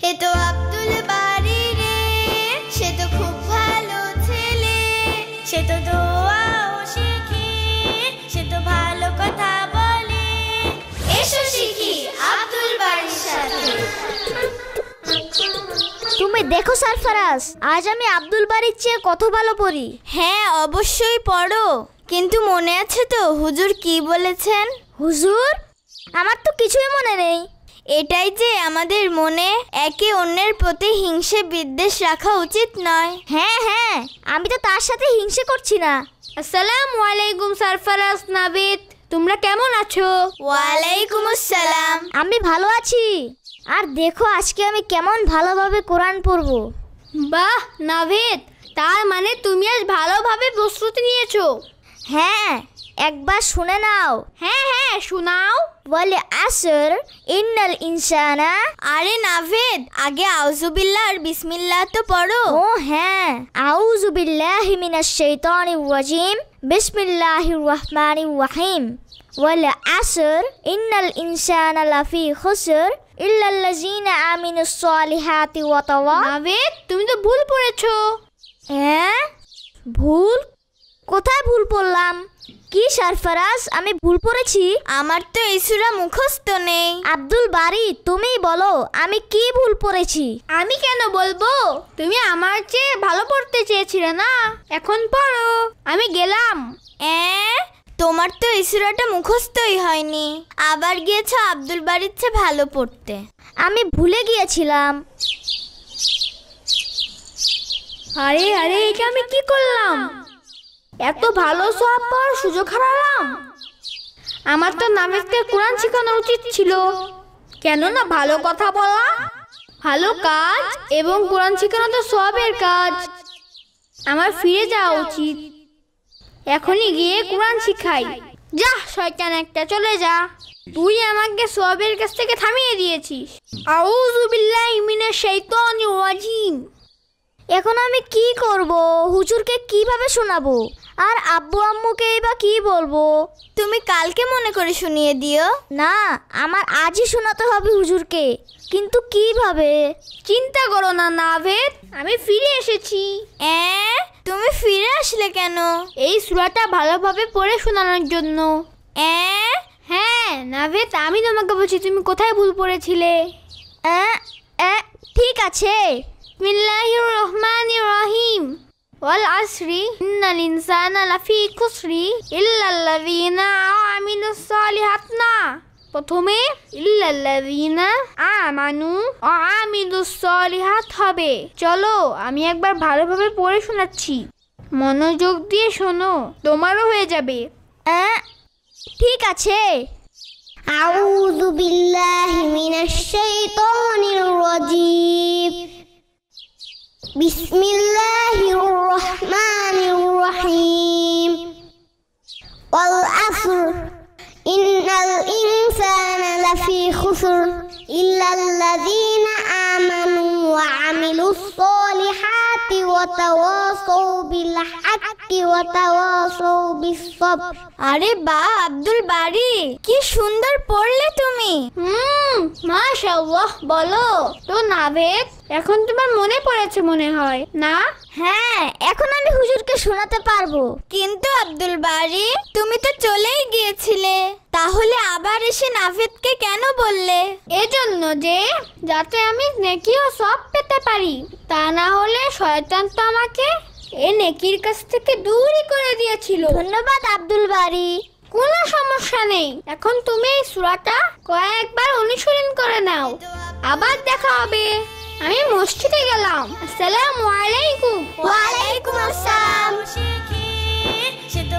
এ তো আব্দুল বারী রে, সে তো খুব ভালো ছেলে, সে তো দোয়াও শিখে, সে তো ভালো কথা বলে। এসো শিখি আব্দুল বারীর সাথে। তুমি দেখো সরফরাজ, আজ আমি আব্দুল বারীর চেয়ে কত ভালো পড়ি। হ্যাঁ অবশ্যই পড়ো, কিন্তু মনে আছে তো হুজুর কি বলেছেন? হুজুর? আমার তো কিছুই মনে নেই। এটাই যে আমাদের মনে একে অন্যের প্রতি হিংসে বিদ্বেষ রাখা উচিত নয়। হ্যাঁ হ্যাঁ, আমি তো তার সাথে হিংসে করছি না। আসসালামু আলাইকুম সরফরাজ, নাবিদ, তোমরা কেমন আছো? ওয়ালাইকুম আসসালাম। আমি ভালো আছি। আর দেখো আজকে আমি কেমন ভালোভাবে কোরআন পড়বো। বাহ নাবিদ, তার মানে তুমি আজ ভালোভাবে প্রস্তুতি নিয়েছো। হ্যাঁ, একবার শুনে নাও। হ্যাঁ হ্যাঁ, শোনাও। বলে আসর ইন্নাল ইনসানা। আরে নাভেদ, আগে আউযুবিল্লাহ আর বিসমিল্লাহ তো পড়ো। ও হ্যাঁ, আউযু বিল্লাহি মিনাশ শাইতানির রাজিম, বিসমিল্লাহির রহমানির রহিম। ওয়াল আসর ইন্নাল ইনসানা লাফি খুসর ইল্লাল্লাযিনা আমিনুস সলিহাতি ওয়া তাওয়া। নাবিদ, তুমি তো ভুল পড়েছো। হ্যাঁ? ভুল? কোথায় ভুল পড়লাম? কি সরফরাজ, আমি ভুল পড়েছি? আমার তো এই সূরা মুখস্থ নেই। আব্দুল বারী, তুমিই বলো আমি কি ভুল পড়েছি। আমি কেন বলবো? তুমি আমার চেয়ে ভালো পড়তে চেয়েছিলে না, এখন পড়ো, আমি গেলাম। তোমার তো এই সূরাটা মুখস্থই হয়নি, আবার গিয়েছো আব্দুল বারীর চেয়ে ভালো পড়তে। আমি ভুলে গিয়েছিলাম। আরে আরে, এটা আমি কি করলাম? এত ভালো সওয়াব পাওয়ার সুযোগ হারালাম। আমার তো নাবিদকে কোরআন শেখানো উচিত ছিল। কেননা ভালো কথা বলা ভালো কাজ, এবং কোরআন শেখানো তো সওয়াবের কাজ। আমার ফিরে যাওয়া উচিত, এখনই গিয়ে কোরআন শিখাই। যা শয়তান একটা, চলে যা। তুই আমাকে সওয়াবের কাছ থেকে থামিয়ে দিয়েছিস। আউযু বিল্লাহি মিনাশ শাইতানির রাজিম। এখন আমি কি করব? হুজুরকে কিভাবে শোনাবো? আর আব্বু আম্মুকে বা কি বলবো? তুমি কালকে মনে করে শুনিয়ে দিও। না, আমার আজই শোনাতে হবে হুজুরকে, কিন্তু কিভাবে? চিন্তা করো না নাভেদ, আমি ফিরে এসেছি। তুমি ফিরে আসলে কেন? এই সূরাটা ভালোভাবে পড়ে শোনানোর জন্য। হ্যাঁ নাভেদ, আমি তোমাকে বলছি তুমি কোথায় ভুল পড়েছিলে। ঠিক আছে। বিসমিল্লাহির রহমানির রহিম। ওয়াল আসরি ইন্নাল ইনসানা লাফি খুসরি ইল্লাল্লাযিনা আমিলুস সলিহাত না, প্রথমে ইল্লাল্লাযিনা আমানু ওয়া আমিলুস সলিহাত হবে। চলো আমি একবার ভালোভাবে পড়ে শোনাচ্ছি, মনোযোগ দিয়ে শোনো, তোমারও হয়ে যাবে। ঠিক আছে। আউযু বিল্লাহি মিনাশ শাইতানির রাজিম, বিসমিল্লাহির রহমানির রহিম। ওয়াল আসর ইন্নাল ইনসানা লাফি খুসর ইল্লাল্লাযিনা আমানু ওয়া আমিলুস সলিহাতি ওয়া তাওয়াসাউ বিল হাক্কি ওয়া তাওয়াসাউ বিস সবর। আরে বাহ আব্দুল বারী, কি সুন্দর পড়লে তুমি। মাশাআল্লাহ। বলো তো নাভেদ, এখন তোমার মনে পড়েছে মনে হয় না? হ্যাঁ, এখন আমি হুজুরকে শোনাতে পারবো। কিন্তু আব্দুল বারী, তুমি তো চলেই গিয়েছিলে, তাহলে আবার এসে নাভেদকে কেন বললে? এজন্য যে যাতে আমি নেকি ও সওয়াব পেতে পারি, তা না হলে শয়তান তো আমাকে এই নেকির কাছ থেকে দূরই করে দিয়েছিল। ধন্যবাদ আব্দুল বারী। কোনো সমস্যা নেই, এখন তুমি এই সূরাটা কয়েকবার অনুসরণ করে নাও। আবার দেখা হবে। আমি মসজিদে গেলাম। আসসালামু আলাইকুম। ওয়ালাইকুম আসসালাম। সে তো